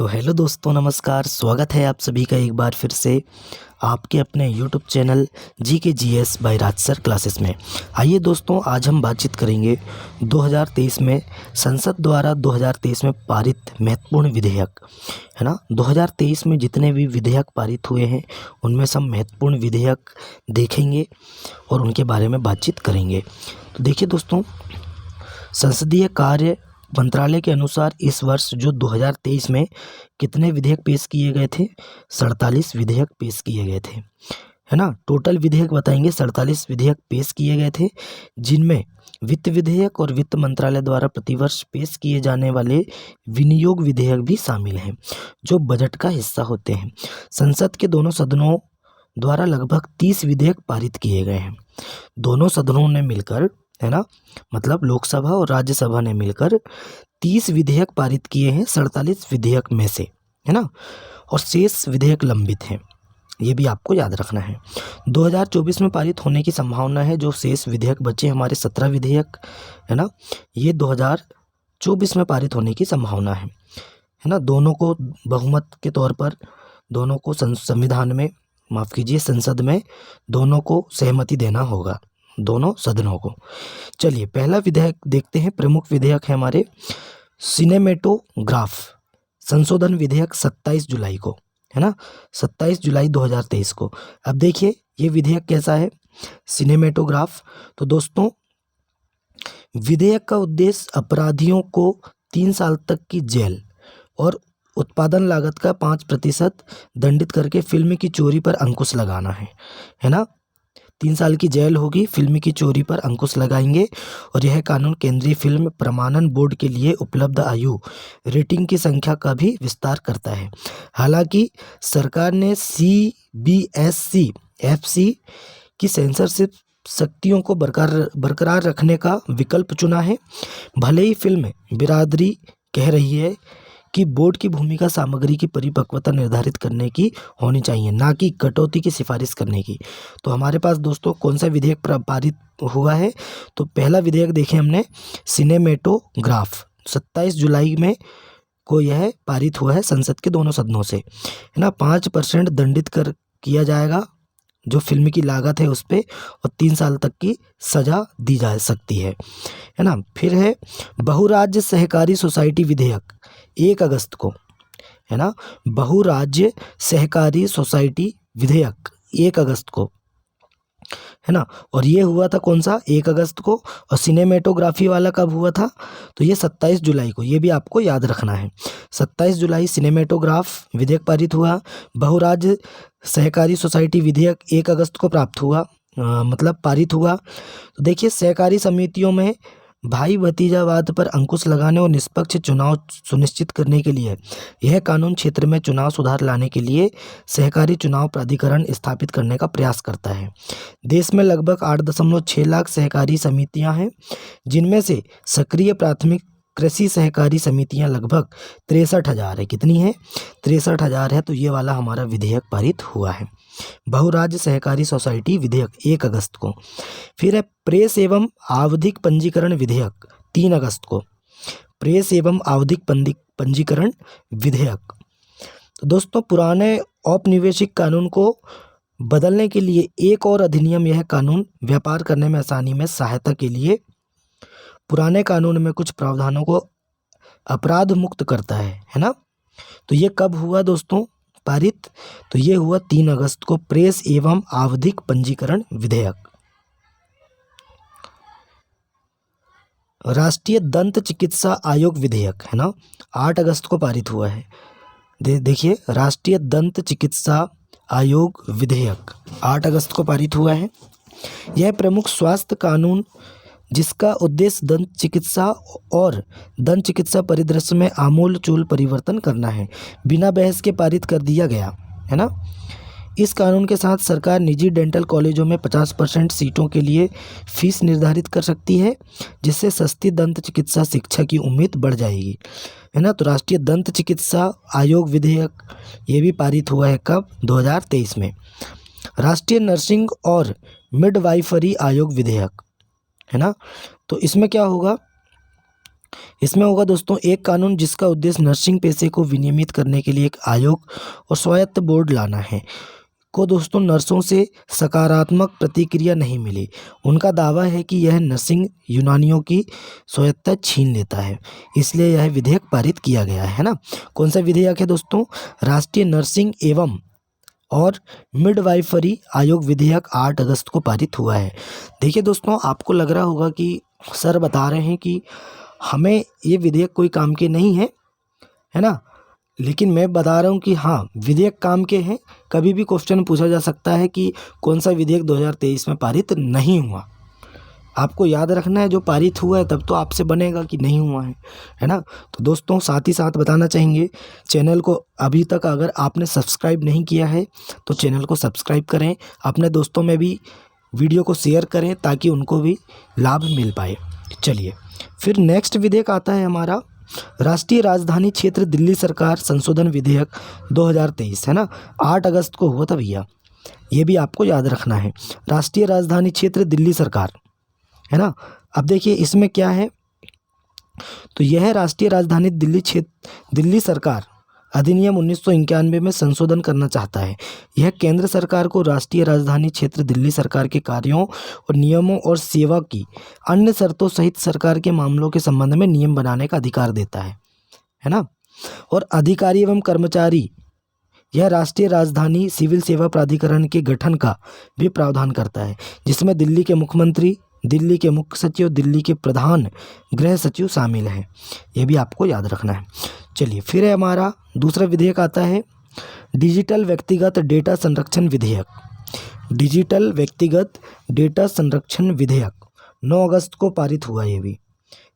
तो हेलो दोस्तों, नमस्कार। स्वागत है आप सभी का एक बार फिर से आपके अपने YouTube channel GK GS by Raj sir classes में। आइए दोस्तों, आज हम बातचीत करेंगे 2023 में संसद द्वारा 2023 में पारित महत्वपूर्ण विधेयक, है ना। 2023 में जितने भी विधेयक पारित हुए हैं उनमें से हम महत्वपूर्ण विधेयक देखेंगे और उनके बारे में बातचीत करेंगे। तो देखिए दोस्तों, संसदीय कार्य मंत्रालय के अनुसार इस वर्ष जो 2023 में कितने विधेयक पेश किए गए थे? 47 विधेयक पेश किए गए थे, है ना। टोटल विधेयक बताएंगे, 47 विधेयक पेश किए गए थे, जिनमें वित्त विधेयक और वित्त मंत्रालय द्वारा प्रतिवर्ष पेश किए जाने वाले विनियोग विधेयक भी शामिल हैं, जो बजट का हिस्सा होते हैं। संसद के दोनों सदनों द्वारा लगभग 30 विधेयक पारित किए गए हैं। दोनों सदनों ने मिलकर, है ना, मतलब लोकसभा और राज्यसभा ने मिलकर 30 विधेयक पारित किए हैं 47 विधेयक में से, है ना। और शेष विधेयक लंबित हैं, ये भी आपको याद रखना है। 2024 में पारित होने की संभावना है। जो शेष विधेयक बचे हमारे 17 विधेयक, है ना, ये 2024 में पारित होने की संभावना है ना। दोनों को बहुमत के तौर पर, दोनों को संविधान में, माफ़ कीजिए, संसद में दोनों को सहमति देना होगा, दोनों सदनों को। चलिए पहला विधेयक देखते हैं। प्रमुख विधेयक है हमारे सिनेमेटोग्राफ संशोधन विधेयक 27 जुलाई को, है ना, 27 जुलाई 2023 को। अब देखिए ये विधेयक कैसा है, सिनेमेटोग्राफ। तो दोस्तों, विधेयक का उद्देश्य अपराधियों को 3 साल तक की जेल और उत्पादन लागत का 5% दंडित करके फिल्म की चोरी पर अंकुश लगाना है ना। 3 साल की जेल होगी, फिल्म की चोरी पर अंकुश लगाएंगे। और यह कानून केंद्रीय फिल्म प्रमाणन बोर्ड के लिए उपलब्ध आयु रेटिंग की संख्या का भी विस्तार करता है। हालांकि सरकार ने CBSC FC की सेंसरशिप शक्तियों को बरकरार रखने का विकल्प चुना है। भले ही फिल्म बिरादरी कह रही है कि बोर्ड की भूमिका सामग्री की परिपक्वता निर्धारित करने की होनी चाहिए, ना कि कटौती की सिफारिश करने की। तो हमारे पास दोस्तों कौन सा विधेयक पारित हुआ है? तो पहला विधेयक देखें हमने, सिनेमेटोग्राफ 27 जुलाई में को यह पारित हुआ है संसद के दोनों सदनों से, है ना। 5% दंडित किया जाएगा जो फिल्म की लागत है उस पर, और 3 साल तक की सजा दी जा सकती है ना। फिर है बहुराज्य सहकारी सोसाइटी विधेयक 1 अगस्त को, है ना। बहुराज्य सहकारी सोसाइटी विधेयक 1 अगस्त को, है ना। और ये हुआ था कौन सा? 1 अगस्त को। और सिनेमेटोग्राफी वाला कब हुआ था? तो ये 27 जुलाई को, ये भी आपको याद रखना है। 27 जुलाई सिनेमेटोग्राफ विधेयक पारित हुआ। बहुराज्य सहकारी सोसाइटी विधेयक 1 अगस्त को प्राप्त हुआ, मतलब पारित हुआ। तो देखिए, सहकारी समितियों में भाई भतीजावाद पर अंकुश लगाने और निष्पक्ष चुनाव सुनिश्चित करने के लिए यह कानून क्षेत्र में चुनाव सुधार लाने के लिए सहकारी चुनाव प्राधिकरण स्थापित करने का प्रयास करता है। देश में लगभग 8.6 लाख सहकारी समितियां हैं, जिनमें से सक्रिय प्राथमिक कृषि सहकारी समितियां लगभग 63,000 है। कितनी है? 63,000 है। तो ये वाला हमारा विधेयक पारित हुआ है, बहुराज्य सहकारी सोसाइटी विधेयक 1 अगस्त को। फिर है प्रेस एवं आवधिक पंजीकरण विधेयक 3 अगस्त को, प्रेस एवं आवधिक पंजीकरण विधेयक। तो दोस्तों, पुराने औपनिवेशिक कानून को बदलने के लिए एक और अधिनियम, यह कानून व्यापार करने में आसानी में सहायता के लिए पुराने कानून में कुछ प्रावधानों को अपराध मुक्त करता है ना। तो ये कब हुआ दोस्तों पारित? तो ये हुआ 3 अगस्त को, प्रेस एवं आवधिक पंजीकरण विधेयक। राष्ट्रीय दंत चिकित्सा आयोग विधेयक, है ना, 8 अगस्त को पारित हुआ है। देखिए, राष्ट्रीय दंत चिकित्सा आयोग विधेयक 8 अगस्त को पारित हुआ है। यह प्रमुख स्वास्थ्य कानून जिसका उद्देश्य दंत चिकित्सा और दंत चिकित्सा परिदृश्य में आमूल-चूल परिवर्तन करना है, बिना बहस के पारित कर दिया गया, है ना। इस कानून के साथ सरकार निजी डेंटल कॉलेजों में 50% सीटों के लिए फीस निर्धारित कर सकती है, जिससे सस्ती दंत चिकित्सा शिक्षा की उम्मीद बढ़ जाएगी, है ना। तो राष्ट्रीय दंत चिकित्सा आयोग विधेयक ये भी पारित हुआ है कब? 2023 में। राष्ट्रीय नर्सिंग और मिडवाइफरी आयोग विधेयक, है ना। तो इसमें क्या होगा? इसमें होगा दोस्तों एक कानून जिसका उद्देश्य नर्सिंग पेशे को विनियमित करने के लिए एक आयोग और स्वायत्त बोर्ड लाना है। को दोस्तों नर्सों से सकारात्मक प्रतिक्रिया नहीं मिली। उनका दावा है कि यह नर्सिंग यूनानियों की स्वायत्तता छीन लेता है, इसलिए यह विधेयक पारित किया गया है ना। कौन सा विधेयक है दोस्तों? राष्ट्रीय नर्सिंग एवं और मिडवाइफरी आयोग विधेयक 8 अगस्त को पारित हुआ है। देखिए दोस्तों, आपको लग रहा होगा कि सर बता रहे हैं कि हमें ये विधेयक कोई काम के नहीं है ना, लेकिन मैं बता रहा हूँ कि हाँ, विधेयक काम के हैं। कभी भी क्वेश्चन पूछा जा सकता है कि कौन सा विधेयक 2023 में पारित नहीं हुआ। आपको याद रखना है जो पारित हुआ है, तब तो आपसे बनेगा कि नहीं हुआ है ना। तो दोस्तों साथ ही साथ बताना चाहेंगे, चैनल को अभी तक अगर आपने सब्सक्राइब नहीं किया है तो चैनल को सब्सक्राइब करें, अपने दोस्तों में भी वीडियो को शेयर करें ताकि उनको भी लाभ मिल पाए। चलिए फिर नेक्स्ट विधेयक आता है हमारा राष्ट्रीय राजधानी क्षेत्र दिल्ली सरकार संशोधन विधेयक 2023, है ना। 8 अगस्त को हुआ था भैया, ये भी आपको याद रखना है। राष्ट्रीय राजधानी क्षेत्र दिल्ली सरकार, है ना। अब देखिए इसमें क्या है, तो यह राष्ट्रीय राजधानी दिल्ली सरकार अधिनियम 1991 में संशोधन करना चाहता है। यह केंद्र सरकार को राष्ट्रीय राजधानी क्षेत्र दिल्ली सरकार के कार्यों और नियमों और सेवा की अन्य शर्तों सहित सरकार के मामलों के संबंध में नियम बनाने का अधिकार देता है ना। और अधिकारी एवं कर्मचारी, यह राष्ट्रीय राजधानी सिविल सेवा प्राधिकरण के गठन का भी प्रावधान करता है, जिसमें दिल्ली के मुख्यमंत्री, दिल्ली के मुख्य सचिव, दिल्ली के प्रधान गृह सचिव शामिल हैं। यह भी आपको याद रखना है। चलिए फिर है हमारा दूसरा विधेयक आता है डिजिटल व्यक्तिगत डेटा संरक्षण विधेयक। डिजिटल व्यक्तिगत डेटा संरक्षण विधेयक 9 अगस्त को पारित हुआ, ये भी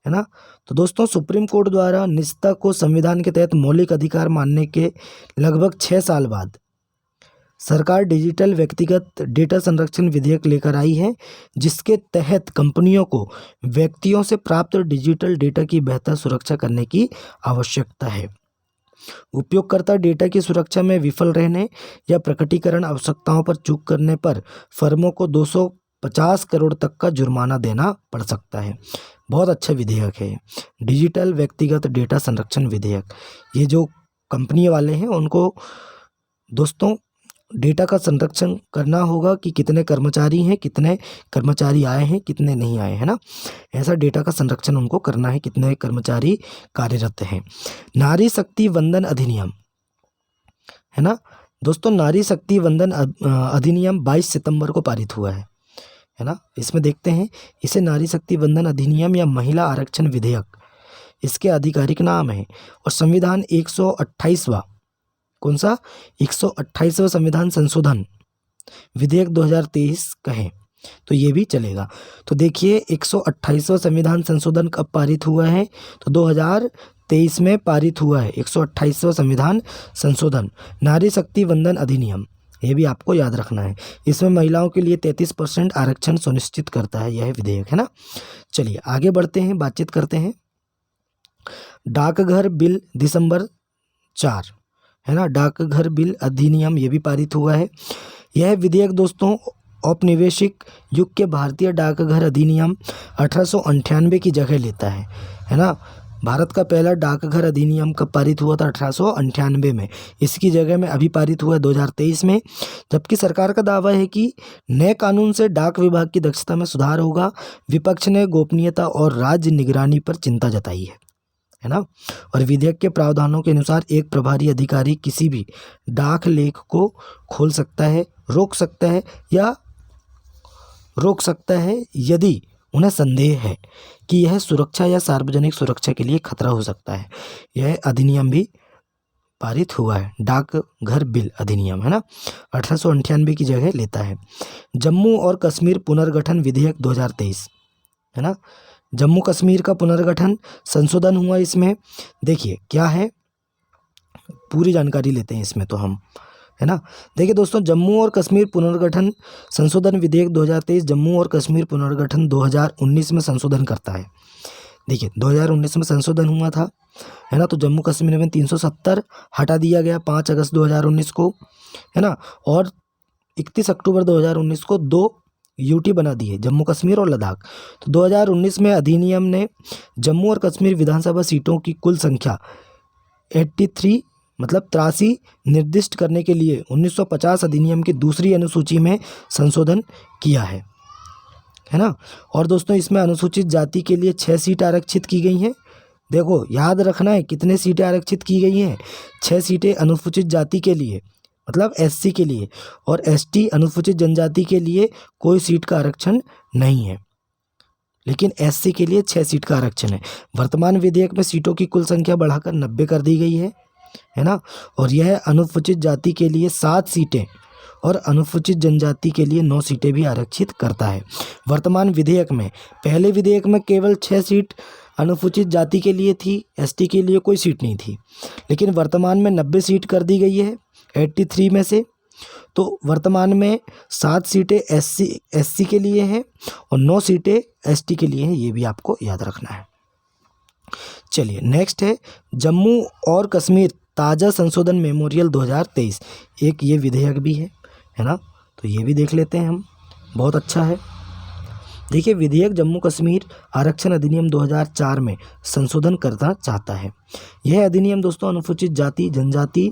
है ना। तो दोस्तों सुप्रीम कोर्ट द्वारा निजता को संविधान के तहत मौलिक अधिकार मानने के लगभग 6 साल बाद सरकार डिजिटल व्यक्तिगत डेटा संरक्षण विधेयक लेकर आई है, जिसके तहत कंपनियों को व्यक्तियों से प्राप्त डिजिटल डेटा की बेहतर सुरक्षा करने की आवश्यकता है। उपयोगकर्ता डेटा की सुरक्षा में विफल रहने या प्रकटीकरण आवश्यकताओं पर चूक करने पर फर्मों को 250 करोड़ तक का जुर्माना देना पड़ सकता है। बहुत अच्छा विधेयक है डिजिटल व्यक्तिगत डेटा संरक्षण विधेयक। ये जो कंपनी वाले हैं उनको दोस्तों डेटा का संरक्षण करना होगा कि कितने कर्मचारी हैं, कितने कर्मचारी आए हैं, कितने नहीं आए, है ना। ऐसा डेटा का संरक्षण उनको करना है, कितने कर्मचारी कार्यरत हैं। नारी शक्ति वंदन अधिनियम, है ना दोस्तों, नारी शक्ति वंदन अधिनियम 22 सितंबर को पारित हुआ है ना। इसमें देखते हैं, इसे नारी शक्ति वंदन अधिनियम या महिला आरक्षण विधेयक इसके आधिकारिक नाम है। और संविधान 128वां, कौन सा 128वां संविधान संशोधन विधेयक 2023 कहें तो ये भी चलेगा। तो देखिए 128वां संविधान संशोधन कब पारित हुआ है, तो 2023 में पारित हुआ है 128वां संविधान संशोधन नारी शक्ति वंदन अधिनियम। ये भी आपको याद रखना है। इसमें महिलाओं के लिए 33% आरक्षण सुनिश्चित करता है यह विधेयक, है ना। चलिए आगे बढ़ते हैं, बातचीत करते हैं। डाकघर बिल दिसंबर 4, है ना, डाकघर बिल अधिनियम ये भी पारित हुआ है। यह विधेयक दोस्तों औपनिवेशिक युग के भारतीय डाकघर अधिनियम 1898 की जगह लेता है ना। भारत का पहला डाकघर अधिनियम कब पारित हुआ था? 1898 में। इसकी जगह में अभी पारित हुआ है 2023 में। जबकि सरकार का दावा है कि नए कानून से डाक विभाग की दक्षता में सुधार होगा। विपक्ष ने गोपनीयता और राज्य निगरानी पर चिंता जताई है ना। और विधेयक के प्रावधानों के अनुसार एक प्रभारी अधिकारी किसी भी डाक लेख को खोल सकता है, रोक सकता है यदि उन्हें संदेह है कि यह सुरक्षा या सार्वजनिक सुरक्षा के लिए खतरा हो सकता है। यह अधिनियम भी पारित हुआ है, डाकघर बिल अधिनियम, है ना, 1898 की जगह लेता है। जम्मू और कश्मीर पुनर्गठन विधेयक 2023, है ना। जम्मू कश्मीर का पुनर्गठन संशोधन हुआ इसमें। देखिए क्या है, पूरी जानकारी लेते हैं इसमें तो हम, है ना। देखिए दोस्तों, जम्मू और कश्मीर पुनर्गठन संशोधन विधेयक 2023 जम्मू और कश्मीर पुनर्गठन 2019 में संशोधन करता है। देखिए 2019 में संशोधन हुआ था, है ना। तो जम्मू कश्मीर में 370 हटा दिया गया 5 अगस्त 2019 को, है ना। और 31 अक्टूबर 2019 को 2 यूटी बना दी है, जम्मू कश्मीर और लद्दाख। तो 2019 में अधिनियम ने जम्मू और कश्मीर विधानसभा सीटों की कुल संख्या 83 मतलब 83 निर्दिष्ट करने के लिए 1950 अधिनियम की दूसरी अनुसूची में संशोधन किया है ना। और दोस्तों इसमें अनुसूचित जाति के लिए 6 सीट आरक्षित की गई हैं। देखो याद रखना है कितने सीटें आरक्षित की गई हैं, 6 सीटें अनुसूचित जाति के लिए मतलब एससी के लिए, और एसटी अनुसूचित जनजाति के लिए कोई सीट का आरक्षण नहीं है, लेकिन एससी के लिए 6 सीट का आरक्षण है। वर्तमान विधेयक में सीटों की कुल संख्या बढ़ाकर 90 कर दी गई है ना। और यह अनुसूचित जाति के लिए 7 सीटें और अनुसूचित जनजाति के लिए 9 सीटें भी आरक्षित करता है। वर्तमान विधेयक में पहले विधेयक में केवल 6 सीट अनुसूचित जाति के लिए थी, एसटी के लिए कोई सीट नहीं थी, लेकिन वर्तमान में 90 सीट कर दी गई है 83 में से। तो वर्तमान में 7 सीटें एससी के लिए हैं और 9 सीटें एसटी के लिए हैं, ये भी आपको याद रखना है। चलिए नेक्स्ट है जम्मू और कश्मीर ताज़ा संशोधन मेमोरियल 2023, एक ये विधेयक भी है ना, तो ये भी देख लेते हैं हम, बहुत अच्छा है। देखिए विधेयक जम्मू कश्मीर आरक्षण अधिनियम 2004 में संशोधन करना चाहता है। यह अधिनियम दोस्तों अनुसूचित जाति, जनजाति,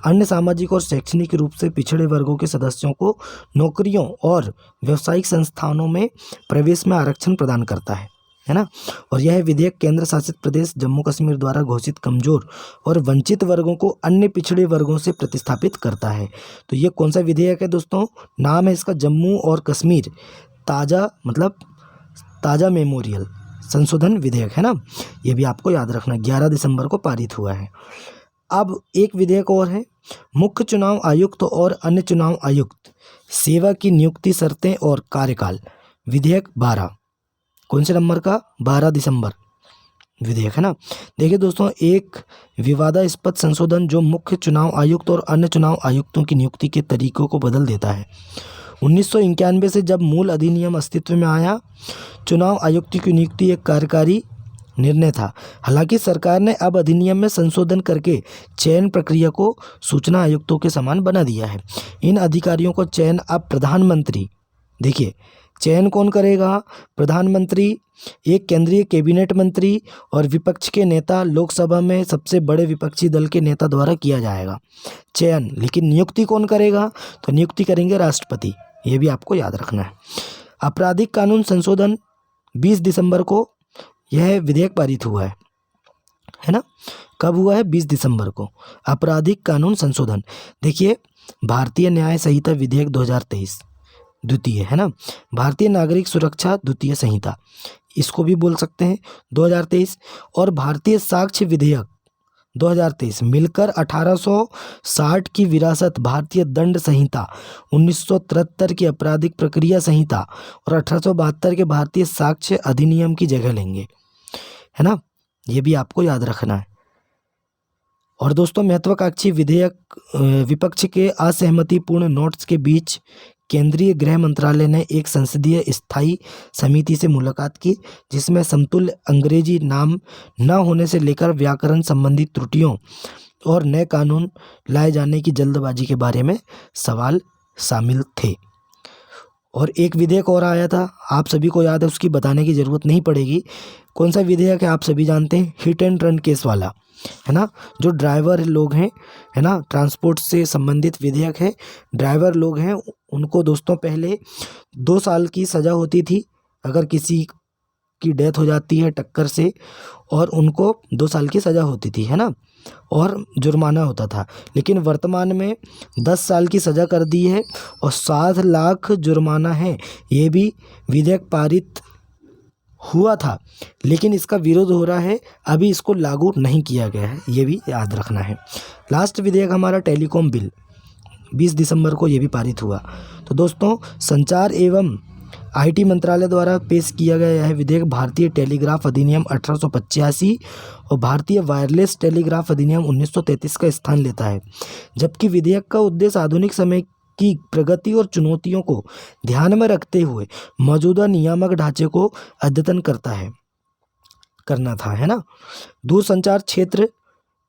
अन्य सामाजिक और शैक्षणिक रूप से पिछड़े वर्गों के सदस्यों को नौकरियों और व्यावसायिक संस्थानों में प्रवेश में आरक्षण प्रदान करता है ना। और यह विधेयक केंद्र शासित प्रदेश जम्मू कश्मीर द्वारा घोषित कमजोर और वंचित वर्गों को अन्य पिछड़े वर्गों से प्रतिस्थापित करता है। तो ये कौन सा विधेयक है दोस्तों, नाम है इसका जम्मू और कश्मीर ताज़ा मतलब ताज़ा मेमोरियल संशोधन विधेयक है ना। ये भी आपको याद रखना, 11 दिसंबर को पारित हुआ है। अब एक विधेयक और है, मुख्य चुनाव आयुक्त और अन्य चुनाव आयुक्त सेवा की नियुक्ति शर्तें और कार्यकाल विधेयक 12, कौन से नंबर का, 12 दिसंबर विधेयक है ना। देखिए दोस्तों एक विवादास्पद संशोधन जो मुख्य चुनाव आयुक्त और अन्य चुनाव आयुक्तों की नियुक्ति के तरीकों को बदल देता है। 1991 से जब मूल अधिनियम अस्तित्व में आया, चुनाव आयुक्त की नियुक्ति एक कार्यकारी निर्णय था। हालांकि सरकार ने अब अधिनियम में संशोधन करके चयन प्रक्रिया को सूचना आयुक्तों के समान बना दिया है। इन अधिकारियों को चयन अब प्रधानमंत्री, देखिए चयन कौन करेगा, प्रधानमंत्री, एक केंद्रीय कैबिनेट मंत्री और विपक्ष के नेता, लोकसभा में सबसे बड़े विपक्षी दल के नेता द्वारा किया जाएगा चयन। लेकिन नियुक्ति कौन करेगा, तो नियुक्ति करेंगे राष्ट्रपति, ये भी आपको याद रखना है। आपराधिक कानून संशोधन 20 दिसंबर को यह विधेयक पारित हुआ है ना। कब हुआ है, 20 दिसंबर को। आपराधिक कानून संशोधन, देखिए भारतीय न्याय संहिता विधेयक 2023 द्वितीय है ना, भारतीय नागरिक सुरक्षा द्वितीय संहिता इसको भी बोल सकते हैं 2023, और भारतीय साक्ष्य विधेयक 2023 मिलकर 1860 की विरासत भारतीय दंड संहिता, 1973 की आपराधिक प्रक्रिया संहिता और 1872 के भारतीय साक्ष्य अधिनियम की जगह लेंगे, है ना। ये भी आपको याद रखना है। और दोस्तों महत्वाकांक्षी विधेयक विपक्ष के असहमतिपूर्ण नोट्स के बीच केंद्रीय गृह मंत्रालय ने एक संसदीय स्थायी समिति से मुलाकात की, जिसमें समतुल्य अंग्रेजी नाम न होने से लेकर व्याकरण संबंधी त्रुटियों और नए कानून लाए जाने की जल्दबाजी के बारे में सवाल शामिल थे। और एक विधेयक और आया था, आप सभी को याद है, उसकी बताने की ज़रूरत नहीं पड़ेगी। कौन सा विधेयक है, आप सभी जानते हैं, हिट एंड रन केस वाला, है ना। जो ड्राइवर लोग हैं, है ना, ट्रांसपोर्ट से संबंधित विधेयक है। ड्राइवर लोग हैं उनको दोस्तों पहले 2 साल की सज़ा होती थी अगर किसी की डेथ हो जाती है टक्कर से, और उनको 2 साल की सज़ा होती थी, है ना, और जुर्माना होता था। लेकिन वर्तमान में 10 साल की सज़ा कर दी है और 7 लाख जुर्माना है। ये भी विधेयक पारित हुआ था, लेकिन इसका विरोध हो रहा है, अभी इसको लागू नहीं किया गया है, ये भी याद रखना है। लास्ट विधेयक हमारा टेलीकॉम बिल 20 दिसंबर को ये भी पारित हुआ। तो दोस्तों संचार एवं आईटी मंत्रालय द्वारा पेश किया गया यह विधेयक भारतीय टेलीग्राफ अधिनियम 1885 और भारतीय वायरलेस टेलीग्राफ अधिनियम 1933 का स्थान लेता है। जबकि विधेयक का उद्देश्य आधुनिक समय की प्रगति और चुनौतियों को ध्यान में रखते हुए मौजूदा नियामक ढांचे को अद्यतन करना था, है ना। दूरसंचार क्षेत्र,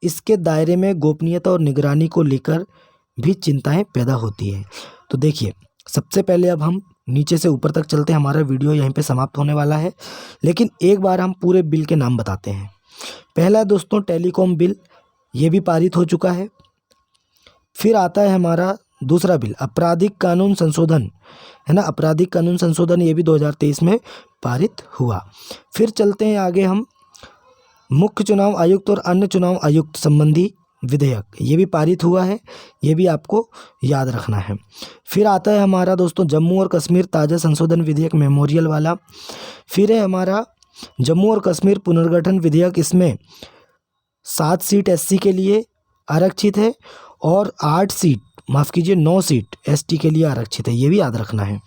इसके दायरे में गोपनीयता और निगरानी को लेकर भी चिंताएं पैदा होती है। तो देखिए सबसे पहले अब हम नीचे से ऊपर तक चलते हैं, हमारा वीडियो यहीं पे समाप्त होने वाला है। लेकिन एक बार हम पूरे बिल के नाम बताते हैं। पहला दोस्तों टेलीकॉम बिल, ये भी पारित हो चुका है। फिर आता है हमारा दूसरा बिल आपराधिक कानून संशोधन, है ना, आपराधिक कानून संशोधन, ये भी 2023 में पारित हुआ। फिर चलते हैं आगे हम, मुख्य चुनाव आयुक्त और अन्य चुनाव आयुक्त संबंधी विधेयक, ये भी पारित हुआ है, ये भी आपको याद रखना है। फिर आता है हमारा दोस्तों जम्मू और कश्मीर ताज़ा संशोधन विधेयक मेमोरियल वाला। फिर है हमारा जम्मू और कश्मीर पुनर्गठन विधेयक, इसमें 7 सीट एससी के लिए आरक्षित है और 8 सीट, माफ़ कीजिए 9 सीट एसटी के लिए आरक्षित है, ये भी याद रखना है।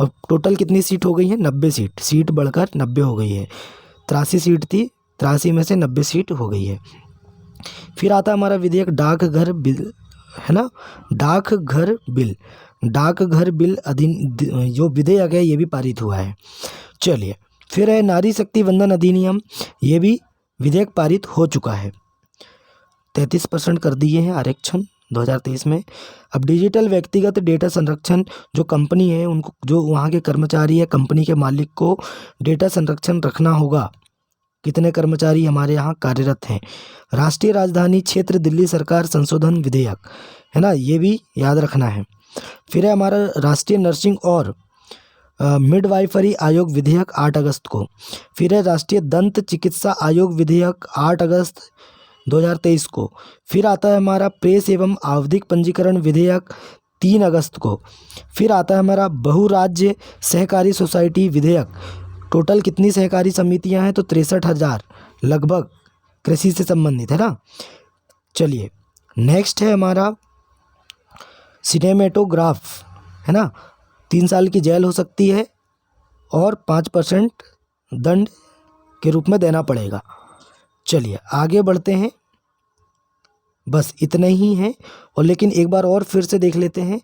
और टोटल कितनी सीट हो गई है? 90 सीट, सीट बढ़कर 90 हो गई है। 83 सीट थी, 83 में से 90 सीट हो गई है। फिर आता है हमारा विधेयक डाकघर बिल, है ना, डाकघर बिल, डाकघर बिल जो विधेयक है ये भी पारित हुआ है। चलिए, फिर है नारी शक्ति वंदन अधिनियम, ये भी विधेयक पारित हो चुका है। 33% कर दिए हैं आरक्षण 2023 में। अब डिजिटल व्यक्तिगत डेटा संरक्षण, जो कंपनी है उनको, जो वहाँ के कर्मचारी है, कंपनी के मालिक को डेटा संरक्षण रखना होगा। कितने कर्मचारी हमारे यहाँ कार्यरत हैं। राष्ट्रीय राजधानी क्षेत्र दिल्ली सरकार संशोधन विधेयक, है ना, ये भी याद रखना है। फिर है हमारा राष्ट्रीय नर्सिंग और मिडवाइफरी आयोग विधेयक 8 अगस्त को। फिर है राष्ट्रीय दंत चिकित्सा आयोग विधेयक 8 अगस्त 2023 को। फिर आता है हमारा प्रेस एवं आवधिक पंजीकरण विधेयक 3 अगस्त को। फिर आता है हमारा बहुराज्य सहकारी सोसाइटी विधेयक। टोटल कितनी सहकारी समितियां हैं? तो 63,000 लगभग कृषि से संबंधित, है ना। चलिए, नेक्स्ट है हमारा सिनेमेटोग्राफ, है ना, 3 साल की जेल हो सकती है और 5% दंड के रूप में देना पड़ेगा। चलिए आगे बढ़ते हैं, बस इतने ही हैं। और लेकिन एक बार और फिर से देख लेते हैं,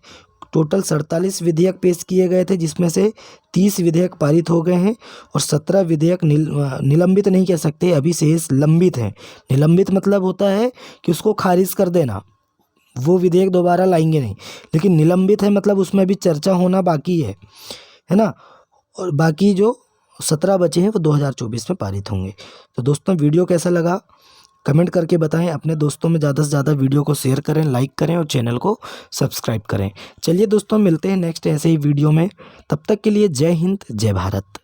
टोटल 47 विधेयक पेश किए गए थे, जिसमें से 30 विधेयक पारित हो गए हैं और 17 विधेयक निलंबित नहीं कह सकते, अभी शेष लंबित हैं। निलंबित मतलब होता है कि उसको खारिज कर देना, वो विधेयक दोबारा लाएंगे नहीं। लेकिन निलंबित है मतलब उसमें भी चर्चा होना बाकी है ना। और बाकी जो 17 बचे हैं वो 2024 में पारित होंगे। तो दोस्तों वीडियो कैसा लगा कमेंट करके बताएं। अपने दोस्तों में ज़्यादा से ज़्यादा वीडियो को शेयर करें, लाइक करें और चैनल को सब्सक्राइब करें। चलिए दोस्तों, मिलते हैं नेक्स्ट ऐसे ही वीडियो में। तब तक के लिए जय हिंद, जय भारत।